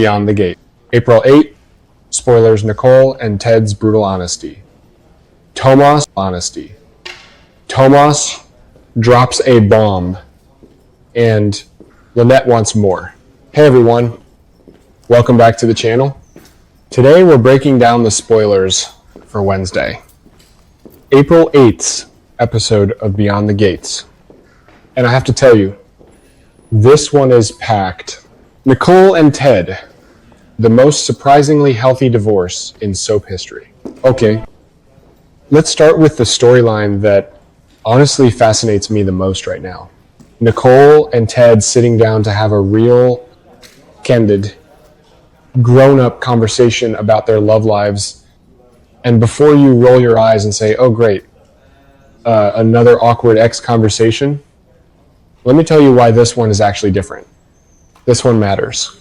Beyond the Gate. April 8, spoilers, Nicole and Ted's brutal honesty. Tomas drops a bomb, and Lynette wants more. Hey everyone, welcome back to the channel. Today we're breaking down the spoilers for Wednesday, April 8th's episode of Beyond the Gates. And I have to tell you, this one is packed. Nicole and Ted, the most surprisingly healthy divorce in soap history. Okay, let's start with the storyline that honestly fascinates me the most right now. Nicole and Ted sitting down to have a real, candid, grown-up conversation about their love lives. And before you roll your eyes and say, oh great, another awkward ex conversation, let me tell you why this one is actually different. This one matters.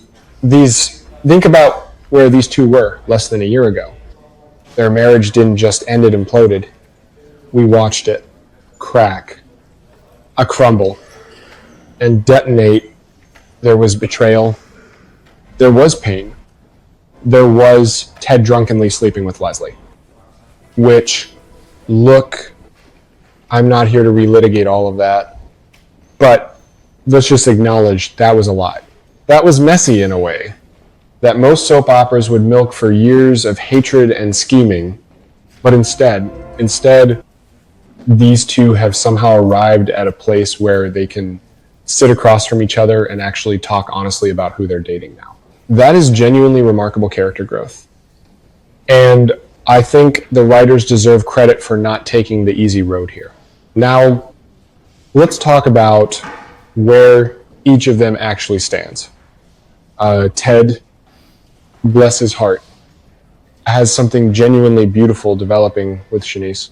Think about where these two were less than a year ago. Their marriage didn't just end, it imploded. We watched it crack, crumble, and detonate. There was betrayal. There was pain. There was Ted drunkenly sleeping with Leslie. Which, look, I'm not here to relitigate all of that, but let's just acknowledge that was a lot. That was messy in a way that most soap operas would milk for years of hatred and scheming, but instead, these two have somehow arrived at a place where they can sit across from each other and actually talk honestly about who they're dating now. That is genuinely remarkable character growth. And I think the writers deserve credit for not taking the easy road here. Now, let's talk about where each of them actually stands. Ted, bless his heart, has something genuinely beautiful developing with Shanice.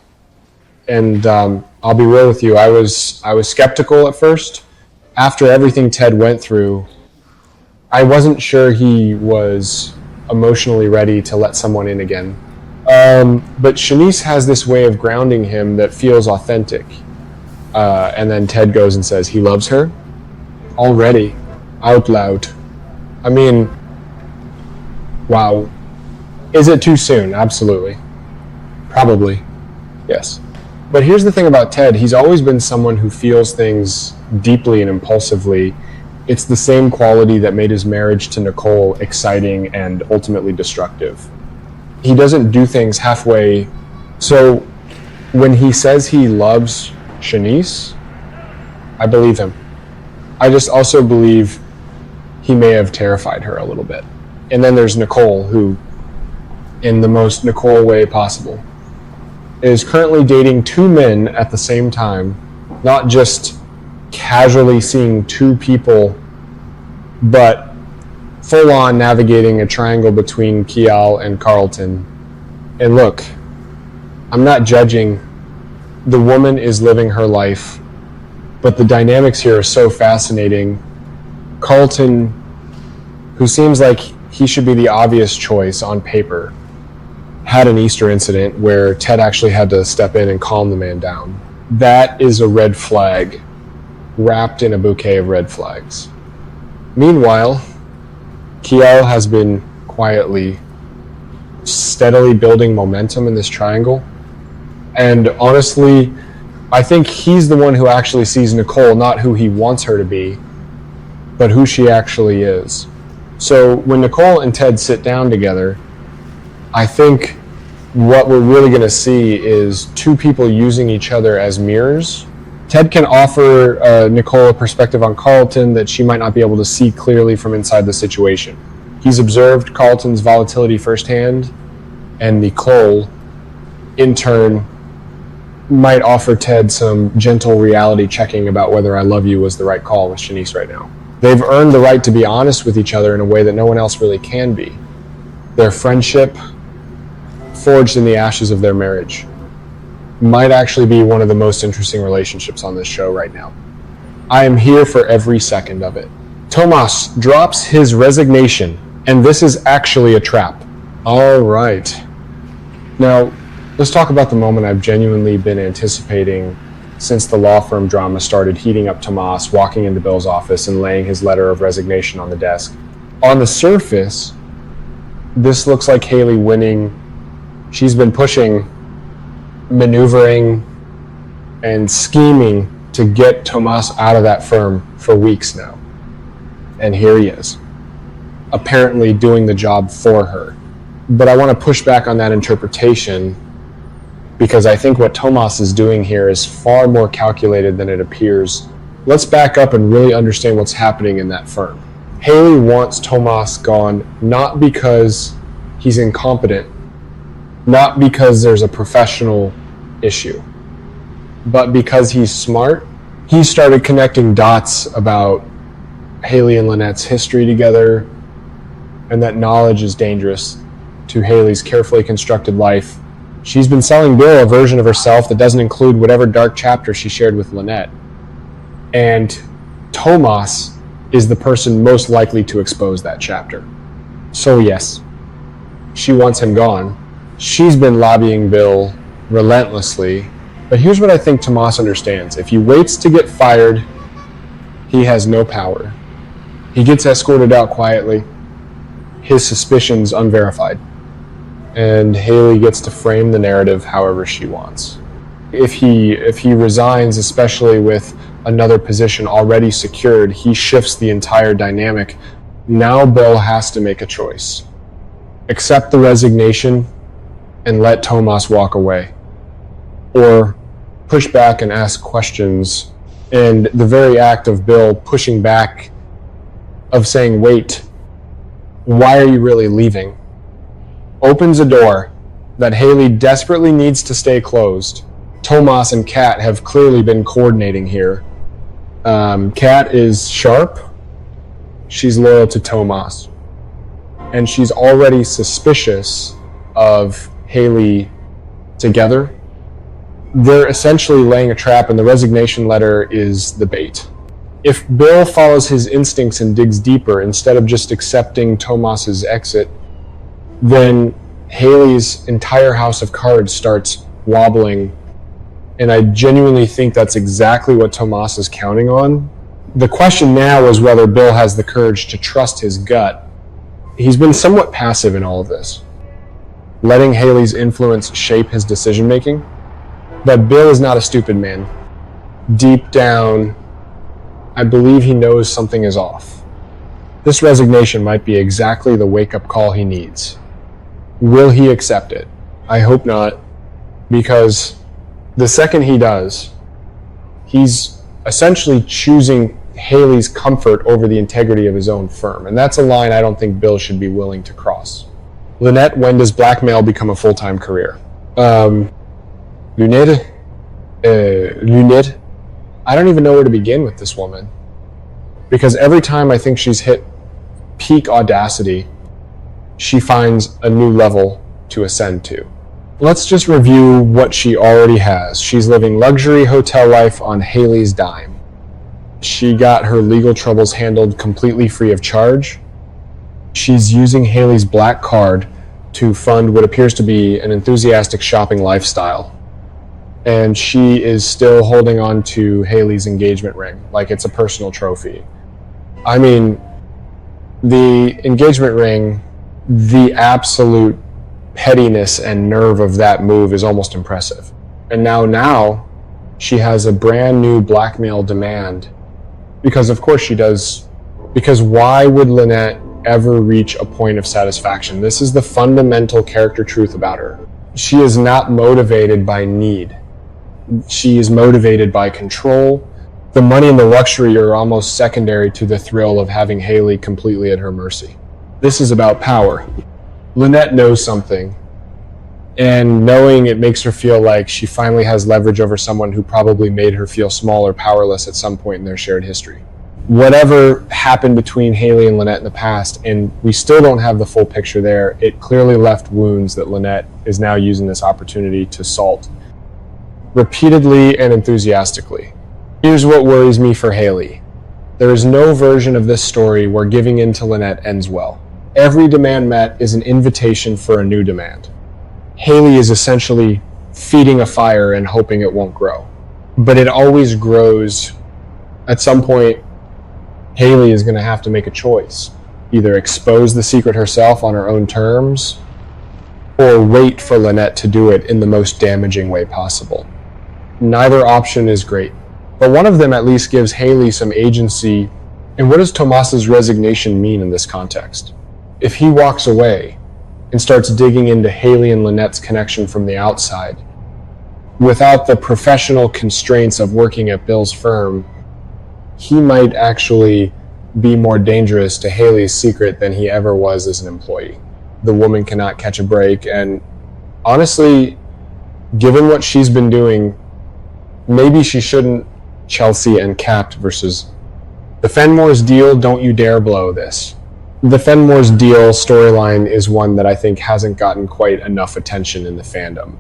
And I'll be real with you, I was skeptical at first. After everything Ted went through, I wasn't sure he was emotionally ready to let someone in again. But Shanice has this way of grounding him that feels authentic. And then Ted goes and says he loves her already, out loud. I mean, wow. Is it too soon? Absolutely. Probably. Yes. But here's the thing about Ted. He's always been someone who feels things deeply and impulsively. It's the same quality that made his marriage to Nicole exciting and ultimately destructive. He doesn't do things halfway. So when he says he loves Shanice, I believe him. I just also believe he may have terrified her a little bit. And then there's Nicole, who, in the most Nicole way possible, is currently dating two men at the same time, not just casually seeing two people, but full-on navigating a triangle between Kial and Carlton. And look, I'm not judging. The woman is living her life, but the dynamics here are so fascinating. Carlton, who seems like he should be the obvious choice on paper, had an Easter incident where Ted actually had to step in and calm the man down. That is a red flag wrapped in a bouquet of red flags. Meanwhile, Kiel has been quietly, steadily building momentum in this triangle. And honestly, I think he's the one who actually sees Nicole, not who he wants her to be, but who she actually is. So when Nicole and Ted sit down together, I think what we're really going to see is two people using each other as mirrors. Ted can offer Nicole a perspective on Carlton that she might not be able to see clearly from inside the situation. He's observed Carlton's volatility firsthand, and Nicole, in turn, might offer Ted some gentle reality checking about whether I love you was the right call with Shanice right now. They've earned the right to be honest with each other in a way that no one else really can be. Their friendship, forged in the ashes of their marriage, might actually be one of the most interesting relationships on this show right now. I am here for every second of it. Tomas drops his resignation, and this is actually a trap. All right. Now, let's talk about the moment I've genuinely been anticipating since the law firm drama started heating up. Tomas walking into Bill's office and laying his letter of resignation on the desk. On the surface, this looks like Haley winning. She's been pushing, maneuvering, and scheming to get Tomas out of that firm for weeks now. And here he is, apparently doing the job for her. But I want to push back on that interpretation, because I think what Tomas is doing here is far more calculated than it appears. Let's back up and really understand what's happening in that firm. Haley wants Tomas gone, not because he's incompetent, not because there's a professional issue, but because he's smart. He started connecting dots about Haley and Lynette's history together, and that knowledge is dangerous to Haley's carefully constructed life. She's been selling Bill a version of herself that doesn't include whatever dark chapter she shared with Lynette. And Tomas is the person most likely to expose that chapter. So yes, she wants him gone. She's been lobbying Bill relentlessly. But here's what I think Tomas understands. If he waits to get fired, he has no power. He gets escorted out quietly, his suspicions unverified, and Haley gets to frame the narrative however she wants. If he resigns, especially with another position already secured, he shifts the entire dynamic. Now Bill has to make a choice. Accept the resignation and let Tomas walk away, or push back and ask questions. And the very act of Bill pushing back, of saying, wait, why are you really leaving, opens a door that Haley desperately needs to stay closed. Tomas and Kat have clearly been coordinating here. Kat is sharp, she's loyal to Tomas, and she's already suspicious of Haley together. They're essentially laying a trap, and the resignation letter is the bait. If Bill follows his instincts and digs deeper instead of just accepting Tomas's exit, then Haley's entire house of cards starts wobbling. And I genuinely think that's exactly what Tomas is counting on. The question now is whether Bill has the courage to trust his gut. He's been somewhat passive in all of this, letting Haley's influence shape his decision-making. But Bill is not a stupid man. Deep down, I believe he knows something is off. This resignation might be exactly the wake-up call he needs. Will he accept it? I hope not, because the second he does, he's essentially choosing Haley's comfort over the integrity of his own firm. And that's a line I don't think Bill should be willing to cross. Lynette, when does blackmail become a full-time career? Lynette, I don't even know where to begin with this woman. Because every time I think she's hit peak audacity, she finds a new level to ascend to. Let's just review what she already has. She's living luxury hotel life on Haley's dime. She got her legal troubles handled completely free of charge. She's using Haley's black card to fund what appears to be an enthusiastic shopping lifestyle. And she is still holding on to Haley's engagement ring like it's a personal trophy. I mean, the engagement ring, the absolute pettiness and nerve of that move is almost impressive. And now she has a brand new blackmail demand, because of course she does. Because why would Lynette ever reach a point of satisfaction? This is the fundamental character truth about her. She is not motivated by need. She is motivated by control. The money and the luxury are almost secondary to the thrill of having Haley completely at her mercy. This is about power. Lynette knows something, and knowing it makes her feel like she finally has leverage over someone who probably made her feel small or powerless at some point in their shared history. Whatever happened between Haley and Lynette in the past, and we still don't have the full picture there, it clearly left wounds that Lynette is now using this opportunity to salt repeatedly and enthusiastically. Here's what worries me for Haley. There is no version of this story where giving in to Lynette ends well. Every demand met is an invitation for a new demand. Haley is essentially feeding a fire and hoping it won't grow. But it always grows. At some point, Haley is going to have to make a choice. either expose the secret herself on her own terms, or wait for Lynette to do it in the most damaging way possible. Neither option is great, but one of them at least gives Haley some agency. And what does Tomas's resignation mean in this context? If he walks away and starts digging into Haley and Lynette's connection from the outside, without the professional constraints of working at Bill's firm, he might actually be more dangerous to Haley's secret than he ever was as an employee. The woman cannot catch a break, and honestly, given what she's been doing, maybe she shouldn't. Chelsea and Kat versus the Fenmore's deal. Don't you dare blow this. The Fenmore's deal storyline is one that I think hasn't gotten quite enough attention in the fandom.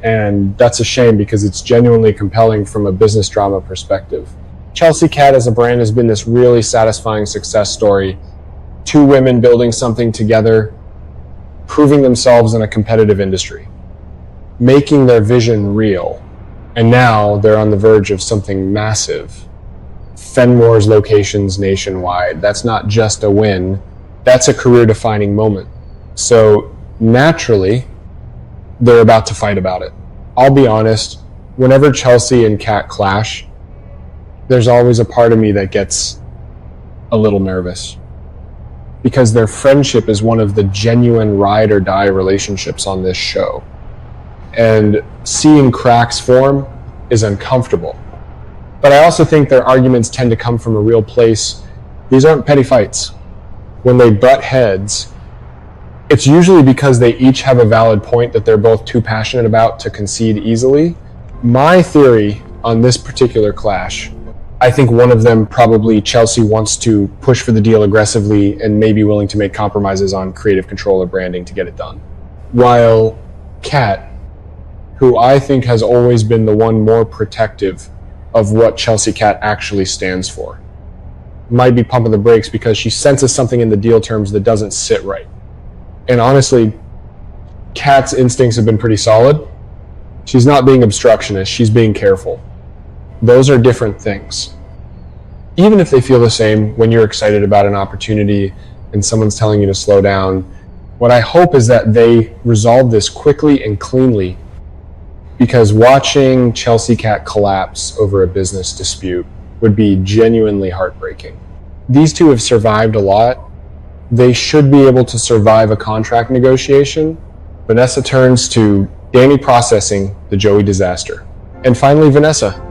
And that's a shame because it's genuinely compelling from a business drama perspective. Chelsea Kat as a brand has been this really satisfying success story. Two women building something together, proving themselves in a competitive industry, making their vision real. And now they're on the verge of something massive. Fenmore's locations nationwide. That's not just a win, that's a career-defining moment. So naturally, they're about to fight about it. I'll be honest, whenever Chelsea and Kat clash, there's always a part of me that gets a little nervous. Because their friendship is one of the genuine ride or die relationships on this show. And seeing cracks form is uncomfortable. But I also think their arguments tend to come from a real place. These aren't petty fights. When they butt heads, it's usually because they each have a valid point that they're both too passionate about to concede easily. My theory on this particular clash, I think one of them, probably Chelsea, wants to push for the deal aggressively and may be willing to make compromises on creative control or branding to get it done. While Kat, who I think has always been the one more protective of what Chelsea Kat actually stands for, might be pumping the brakes because she senses something in the deal terms that doesn't sit right. And honestly, Kat's instincts have been pretty solid. She's not being obstructionist, she's being careful. Those are different things. Even if they feel the same when you're excited about an opportunity and someone's telling you to slow down, what I hope is that they resolve this quickly and cleanly, because watching Chelsea Kat collapse over a business dispute would be genuinely heartbreaking. These two have survived a lot. They should be able to survive a contract negotiation. Vanessa turns to Dani processing the Joey disaster. And finally, Vanessa,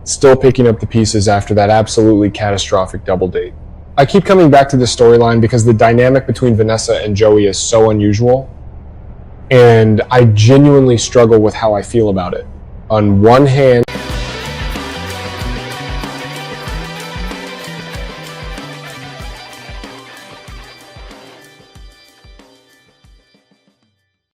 still picking up the pieces after that absolutely catastrophic double date. I keep coming back to this storyline because the dynamic between Vanessa and Joey is so unusual, and I genuinely struggle with how I feel about it. On one hand,